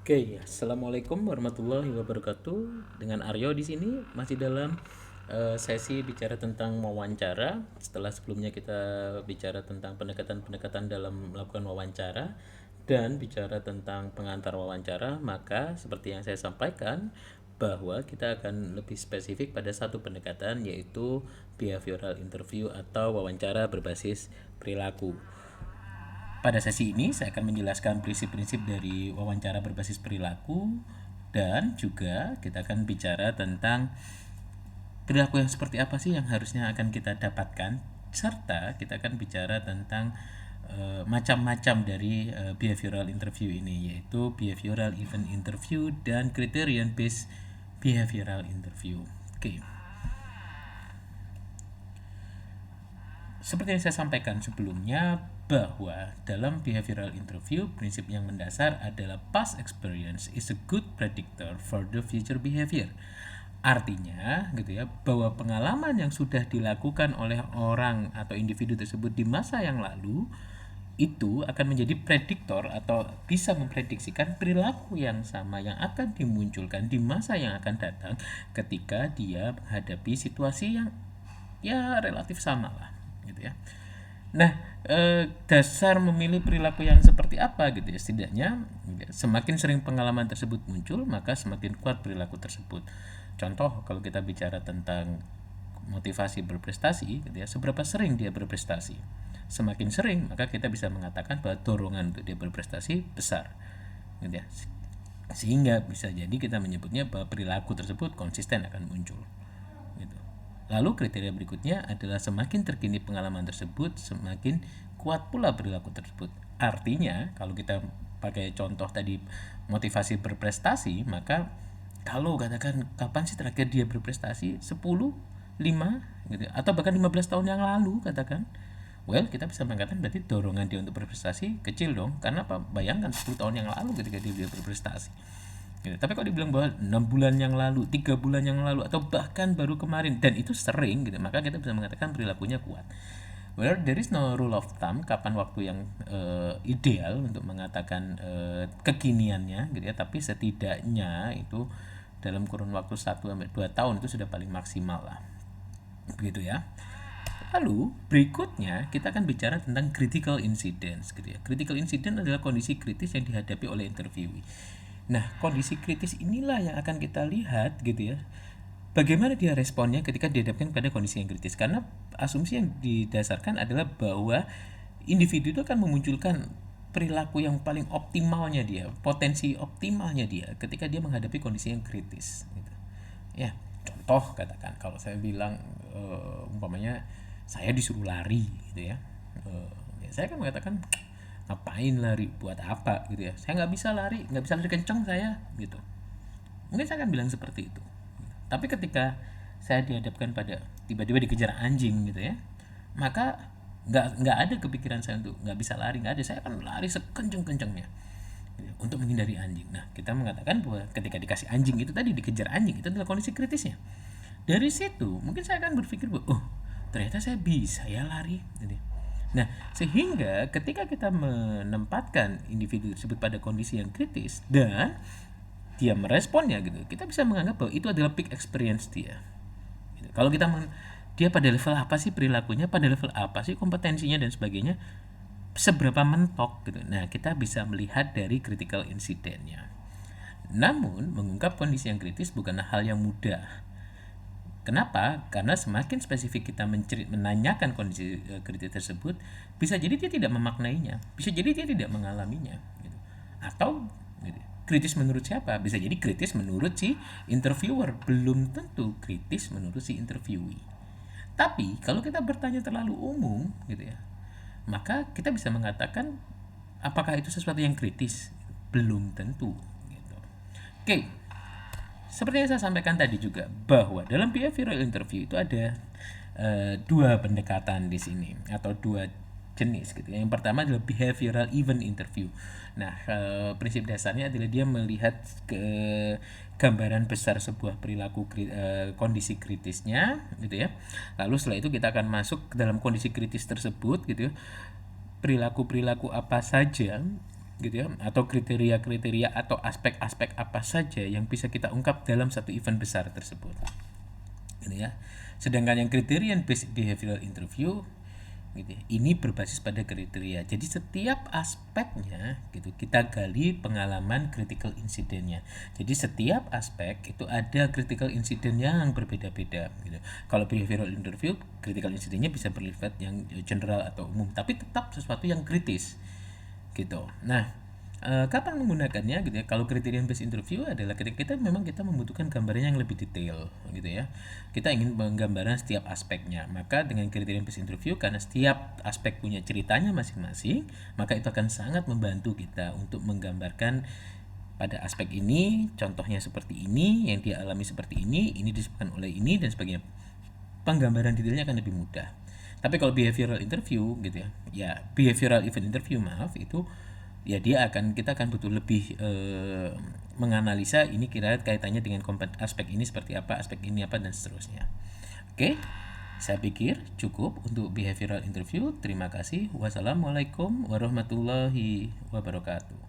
Oke, assalamualaikum warahmatullahi wabarakatuh. Dengan Aryo di sini masih dalam sesi bicara tentang wawancara. Setelah sebelumnya kita bicara tentang pendekatan-pendekatan dalam melakukan wawancara dan bicara tentang pengantar wawancara, maka seperti yang saya sampaikan bahwa kita akan lebih spesifik pada satu pendekatan, yaitu behavioral interview atau wawancara berbasis perilaku. Pada sesi ini saya akan menjelaskan prinsip-prinsip dari wawancara berbasis perilaku dan juga kita akan bicara tentang perilaku yang seperti apa sih yang harusnya akan kita dapatkan, serta kita akan bicara tentang macam-macam dari behavioral interview ini, yaitu behavioral event interview dan criterion based behavioral interview. Oke. Seperti yang saya sampaikan sebelumnya, bahwa dalam behavioral interview prinsip yang mendasar adalah past experience is a good predictor for the future behavior. Artinya gitu ya, bahwa pengalaman yang sudah dilakukan oleh orang atau individu tersebut di masa yang lalu itu akan menjadi prediktor atau bisa memprediksikan perilaku yang sama yang akan dimunculkan di masa yang akan datang ketika dia menghadapi situasi yang ya relatif sama lah gitu ya. Nah, dasar memilih perilaku yang seperti apa gitu ya, setidaknya ya, semakin sering pengalaman tersebut muncul maka semakin kuat perilaku tersebut. Contoh, kalau kita bicara tentang motivasi berprestasi gitu ya, seberapa sering dia berprestasi, semakin sering maka kita bisa mengatakan bahwa dorongan untuk dia berprestasi besar gitu ya, sehingga bisa jadi kita menyebutnya bahwa perilaku tersebut konsisten akan muncul gitu. Lalu kriteria berikutnya adalah semakin terkini pengalaman tersebut, semakin kuat pula perilaku tersebut. Artinya, kalau kita pakai contoh tadi motivasi berprestasi, maka kalau katakan kapan sih terakhir dia berprestasi? 10, 5 gitu, atau bahkan 15 tahun yang lalu katakan. Well, kita bisa mengatakan berarti dorongan dia untuk berprestasi kecil dong. Karena apa? Bayangkan 10 tahun yang lalu ketika dia berprestasi. Gitu. Tapi kalau dibilang bahwa 6 bulan yang lalu, 3 bulan yang lalu, atau bahkan baru kemarin, dan itu sering gitu, maka kita bisa mengatakan perilakunya kuat. Well, there is no rule of thumb kapan waktu yang ideal untuk mengatakan kekiniannya gitu ya, tapi setidaknya itu dalam kurun waktu 1 sampai 2 tahun itu sudah paling maksimal lah. Begitu ya. Lalu berikutnya kita akan bicara tentang critical incidents gitu ya. Critical incident adalah kondisi kritis yang dihadapi oleh interviewee. Nah, kondisi kritis inilah yang akan kita lihat gitu ya. Bagaimana dia responnya ketika dihadapkan pada kondisi yang kritis? Karena asumsi yang didasarkan adalah bahwa individu itu akan memunculkan perilaku yang paling optimalnya dia, potensi optimalnya dia ketika dia menghadapi kondisi yang kritis gitu. Ya, contoh katakan kalau saya bilang umpamanya saya disuruh lari gitu ya, ya saya kan mengatakan ngapain lari, buat apa gitu ya, saya nggak bisa lari kenceng saya gitu, mungkin saya akan bilang seperti itu. Tapi ketika saya dihadapkan pada tiba-tiba dikejar anjing gitu ya, maka nggak ada kepikiran saya untuk nggak bisa lari, nggak ada, saya akan lari sekenceng-kencengnya gitu, untuk menghindari anjing. Nah, kita mengatakan bahwa ketika dikasih anjing itu tadi, dikejar anjing, itu adalah kondisi kritisnya. Dari situ mungkin saya akan berpikir bahwa oh, ternyata saya bisa ya lari gitu. Nah, sehingga ketika kita menempatkan individu tersebut pada kondisi yang kritis dan dia meresponnya gitu, kita bisa menganggap bahwa itu adalah peak experience dia gitu. Kalau kita dia pada level apa sih perilakunya, pada level apa sih kompetensinya dan sebagainya, seberapa mentok gitu. Nah, kita bisa melihat dari critical incident-nya. Namun, mengungkap kondisi yang kritis bukanlah hal yang mudah. Kenapa? Karena semakin spesifik kita menanyakan kondisi kritis tersebut, bisa jadi dia tidak memaknainya, bisa jadi dia tidak mengalaminya, gitu. Atau gitu, kritis menurut siapa? Bisa jadi kritis menurut si interviewer, belum tentu kritis menurut si interviewee. Tapi kalau kita bertanya terlalu umum, gitu ya, maka kita bisa mengatakan apakah itu sesuatu yang kritis? Belum tentu. Gitu. Oke, seperti yang saya sampaikan tadi juga bahwa dalam behavioral interview itu ada dua pendekatan di sini atau dua jenis gitu. Yang pertama adalah behavioral event interview. Nah, prinsip dasarnya adalah dia melihat ke gambaran besar sebuah perilaku kondisi kritisnya gitu ya. Lalu setelah itu kita akan masuk ke dalam kondisi kritis tersebut gitu ya. Perilaku-perilaku apa saja gitu ya, atau kriteria-kriteria atau aspek-aspek apa saja yang bisa kita ungkap dalam satu event besar tersebut, gitu ya. Sedangkan yang criterion based behavioral interview gitu ya, ini berbasis pada kriteria. Jadi setiap aspeknya gitu kita gali pengalaman critical incidentnya. Jadi setiap aspek itu ada critical incident yang berbeda-beda gitu. Kalau behavioral interview, critical incidentnya bisa bersifat yang general atau umum, tapi tetap sesuatu yang kritis gitu. Nah, kapan menggunakannya gitu ya? Kalau criterion based interview adalah ketika kita membutuhkan gambaran yang lebih detail gitu ya. Kita ingin penggambaran setiap aspeknya. Maka dengan criterion based interview, karena setiap aspek punya ceritanya masing-masing, maka itu akan sangat membantu kita untuk menggambarkan pada aspek ini, contohnya seperti ini, yang dia alami seperti ini disebabkan oleh ini dan sebagainya. Penggambaran detailnya akan lebih mudah. Tapi kalau behavioral interview gitu ya, behavioral event interview itu ya kita akan butuh lebih menganalisa ini kira kaitannya dengan aspek ini seperti apa, aspek ini apa, dan seterusnya. Oke, saya pikir cukup untuk behavioral interview. Terima kasih. Wassalamualaikum warahmatullahi wabarakatuh.